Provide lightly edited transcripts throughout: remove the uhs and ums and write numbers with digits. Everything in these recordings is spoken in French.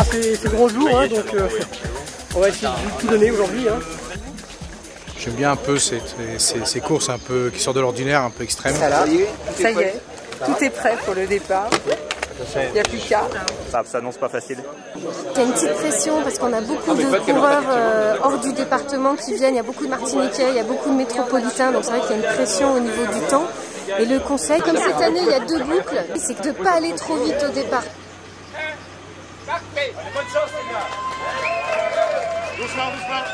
Ah, c'est le grand jour, hein, donc on va essayer de tout donner aujourd'hui. Hein. J'aime bien un peu ces courses un peu qui sortent de l'ordinaire, un peu extrêmes. Ça y est, tout est prêt pour le départ. Il n'y a plus qu'à. Ça s'annonce pas facile. Il y a une petite pression parce qu'on a beaucoup de coureurs hors du département qui viennent. Il y a beaucoup de Martiniquais, il y a beaucoup de métropolitains. Donc c'est vrai qu'il y a une pression au niveau du temps. Et le conseil, comme cette année il y a 2 boucles, c'est de ne pas aller trop vite au départ. Parfait, bonne chance les gars. Doucement, doucement.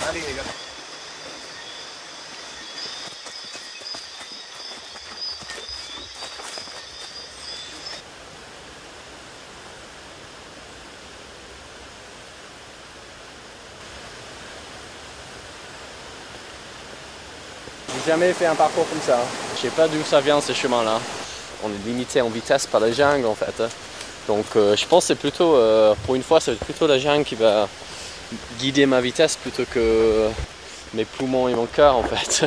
Allez les gars. J'ai jamais fait un parcours comme ça. Je sais pas d'où ça vient ces chemins-là. On est limité en vitesse par la jungle en fait. Donc je pense que c'est plutôt, pour une fois, c'est plutôt la jungle qui va guider ma vitesse plutôt que mes poumons et mon cœur en fait.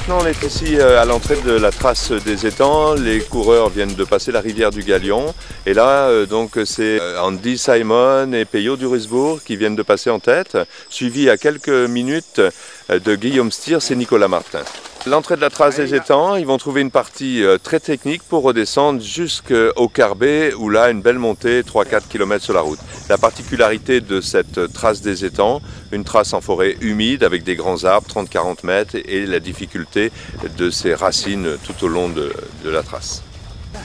Maintenant, on est ici à l'entrée de la trace des étangs. Les coureurs viennent de passer la rivière du Galion. Et là, donc, c'est Andy Simon et Peyo Durisbourg qui viennent de passer en tête, suivi à quelques minutes de Guillaume Stiers et Nicolas Martin. L'entrée de la trace des étangs, ils vont trouver une partie très technique pour redescendre jusqu'au Carbet, où là, une belle montée, 3-4 km sur la route. La particularité de cette trace des étangs, une trace en forêt humide avec des grands arbres, 30-40 mètres, et la difficulté de ces racines tout au long de la trace.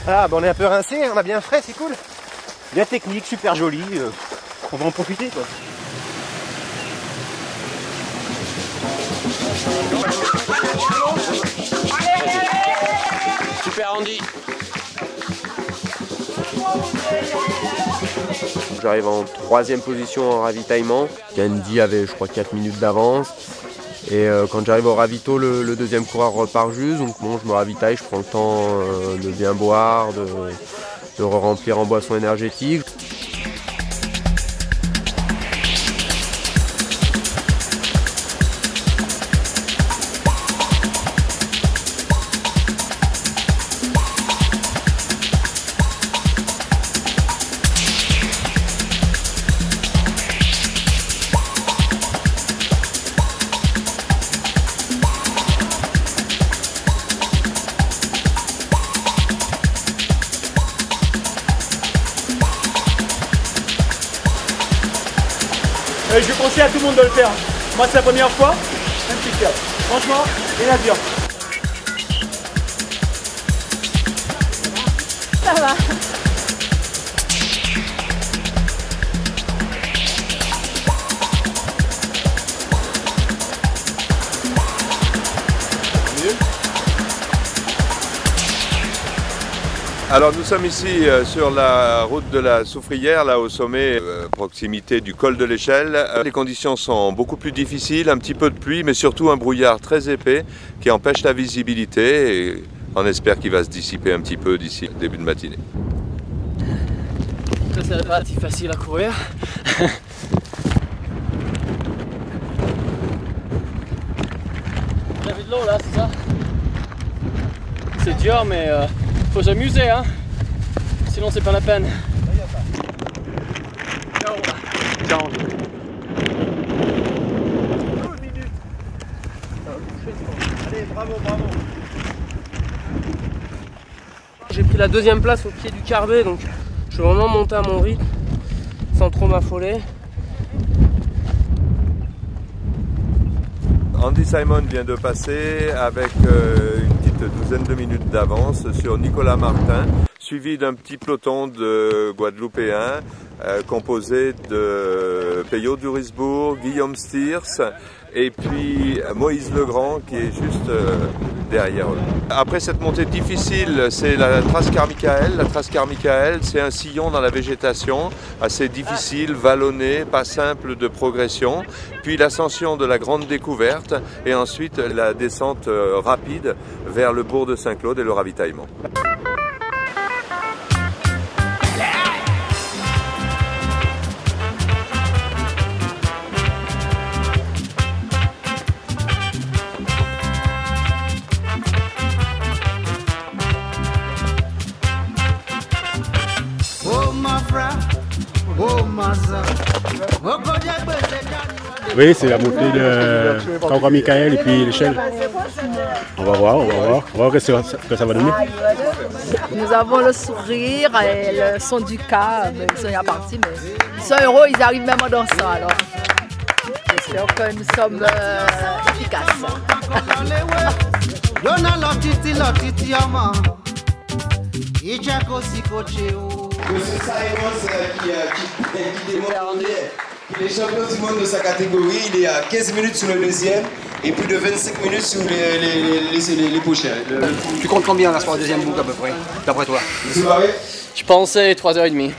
Ah, bah on est un peu rincé, on a bien frais, c'est cool. Bien technique, super joli, on va en profiter quoi. Super Andy. J'arrive en 3e position en ravitaillement. Andy avait je crois 4 minutes d'avance. Et quand j'arrive au ravito, le deuxième coureur repart juste. Donc bon, je me ravitaille, je prends le temps de bien boire, de remplir en boisson énergétique. Je conseille à tout le monde de le faire. Moi c'est la première fois, un petit peu. Franchement, et la dure. Ça va. Alors nous sommes ici sur la route de la Soufrière, là au sommet, proximité du col de l'Échelle. Les conditions sont beaucoup plus difficiles, un petit peu de pluie, mais surtout un brouillard très épais qui empêche la visibilité et on espère qu'il va se dissiper un petit peu d'ici le début de matinée. C'est relativement facile à courir. Vous avez de l'eau là, c'est ça? C'est dur mais faut s'amuser hein, sinon c'est pas la peine. Ciao. Ciao. 12 minutes. Allez, bravo, bravo. J'ai pris la deuxième place au pied du Carbet, donc je vais vraiment monter à mon rythme sans trop m'affoler. Andy Simon vient de passer avec une petite douzaine de minutes d'avance sur Nicolas Martin, suivi d'un petit peloton de Guadeloupéens composé de Peyo Durisbourg, Guillaume Stiers et puis Moïse Legrand qui est juste derrière eux. Après cette montée difficile, c'est la trace Carmichael. La trace Carmichael, c'est un sillon dans la végétation, assez difficile, vallonné, pas simple de progression. Puis l'ascension de la Grande Découverte et ensuite la descente rapide vers le bourg de Saint-Claude et le ravitaillement. Oui, c'est la montée de Carmichael et puis l'échelle. On va voir ce que ça va donner. Nous avons le sourire et le son du cas, ils sont déjà partis, mais ils sont heureux, ils arrivent même en dansant alors. J'espère que nous sommes efficaces. Monsieur Simon qui démontre qu'il est champion du monde de sa catégorie. Il est à 15 minutes sur le deuxième et plus de 25 minutes sur les prochains. Tu comptes combien là sur la deuxième boucle à peu près, d'après toi? Je pensais 3h30.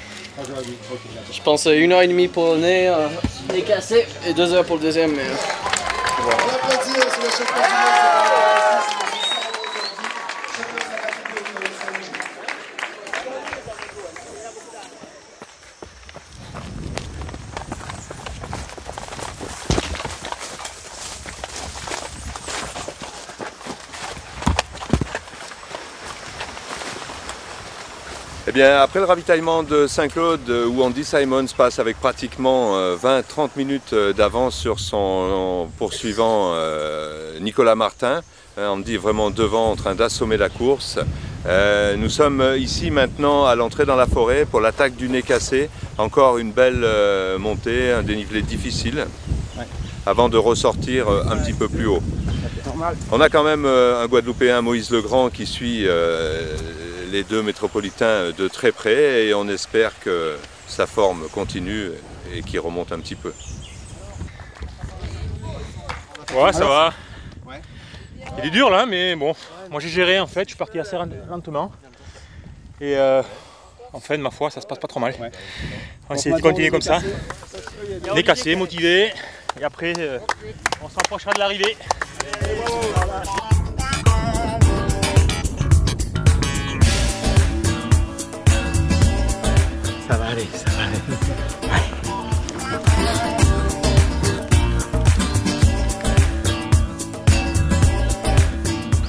Je pensais 1h30 pour le nez cassé et 2 heures pour le deuxième. Mais... Voilà. Eh bien, après le ravitaillement de Saint-Claude, où Andy Simons passe avec pratiquement 20-30 minutes d'avance sur son poursuivant Nicolas Martin, Andy est vraiment devant en train d'assommer la course. Nous sommes ici maintenant à l'entrée dans la forêt pour l'attaque du Nez Cassé. Encore une belle montée, un dénivelé difficile, avant de ressortir un petit peu plus haut. On a quand même un Guadeloupéen, Moïse Legrand, qui suit les deux métropolitains de très près et on espère que sa forme continue et qu'il remonte un petit peu. Ouais, ça va. Il est dur là, mais bon, moi j'ai géré en fait, je suis parti assez lentement. Et en fait, ma foi, ça se passe pas trop mal. On va essayer de continuer comme ça. Nez cassé, motivé, et après on se rapprochera de l'arrivée. Ça va aller, ça va aller.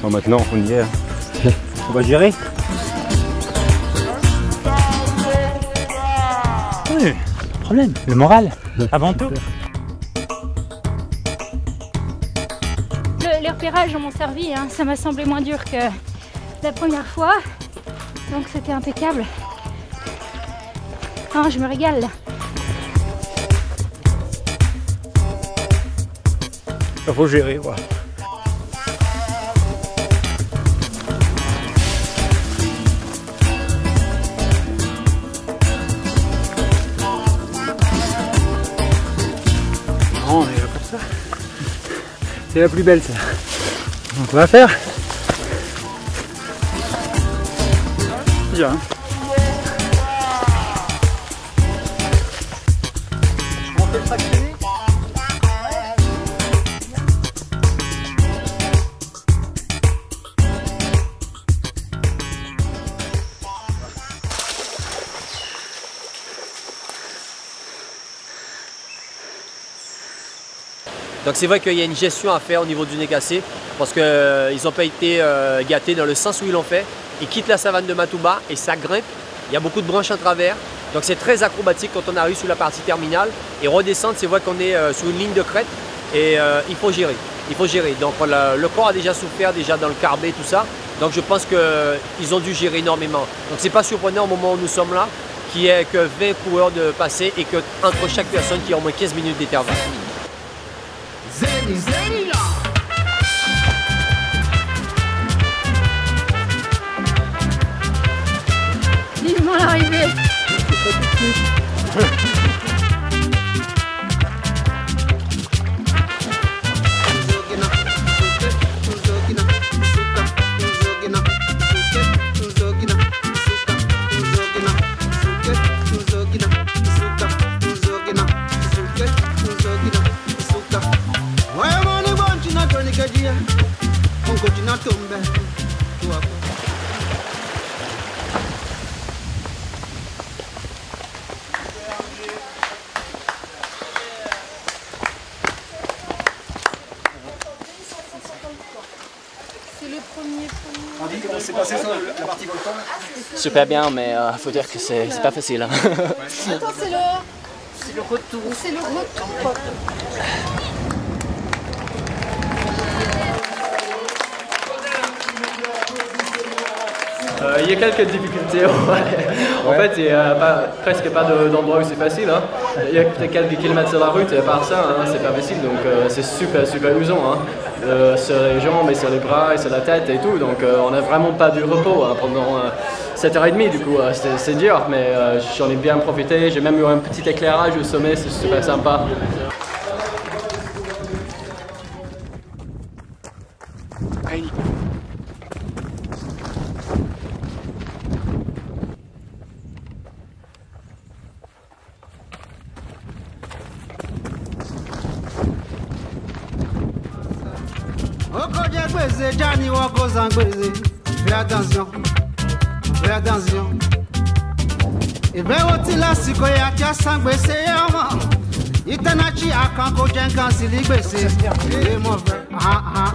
Bon, maintenant, on y est. On va gérer. Oui, problème, le moral, avant tout. Les repérages m'ont servi, hein. Ça m'a semblé moins dur que la première fois, donc c'était impeccable. Oh, je me régale là. Il faut gérer, quoi. Non, mais comme ça. C'est la plus belle, ça. Donc on va faire. Bien. Donc c'est vrai qu'il y a une gestion à faire au niveau du Nez Cassé parce qu'ils n'ont pas été gâtés dans le sens où ils l'ont fait. Ils quittent la savane de Matouba et ça grimpe. Il y a beaucoup de branches à travers. Donc c'est très acrobatique quand on arrive sur la partie terminale. Et redescendre, c'est vrai qu'on est sur une ligne de crête et il faut gérer. Il faut gérer. Donc le corps a déjà souffert déjà dans le Carbet, tout ça. Donc je pense qu'ils ont dû gérer énormément. Donc c'est pas surprenant au moment où nous sommes là, qu'il n'y ait que 20 coureurs de passer et qu'entre chaque personne, qu'il y ait au moins 15 minutes d'intervalle. Vivement l'arrivée. C'est le premier. On dit comment s'est passé ça, la partie volcan? Super bien, mais faut dire que c'est pas facile. Hein. Attends, c'est le retour. C'est le retour. Il y a quelques difficultés. En fait, il n'y a presque pas d'endroit où c'est facile. Hein. Il y a quelques kilomètres sur la route et à part ça, hein, c'est pas facile. Donc c'est super usant. Hein. Sur les jambes et sur les bras et sur la tête et tout. Donc on n'a vraiment pas du repos hein, pendant 7h30 du coup. C'est dur, mais j'en ai bien profité. J'ai même eu un petit éclairage au sommet, c'est super sympa. Fais attention, fais attention. Et bien, au-dessus là, si tu as qu'à s'engraisser, il t'en a dit à quand tu as un s'il est baissé. Et mon frère, un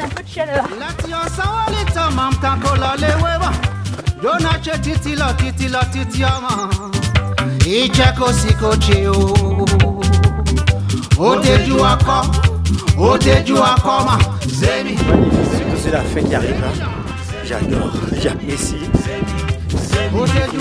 peu de chaleur. Là, tu as ça, on est en même temps que là, les web. Donache titi la, et check aussi coché. Oh, t'es du accord. Oh, t'es du accord, Zemi. C'est la fin qui arrive là. J'adore, j'apprécie. Oh, t'es du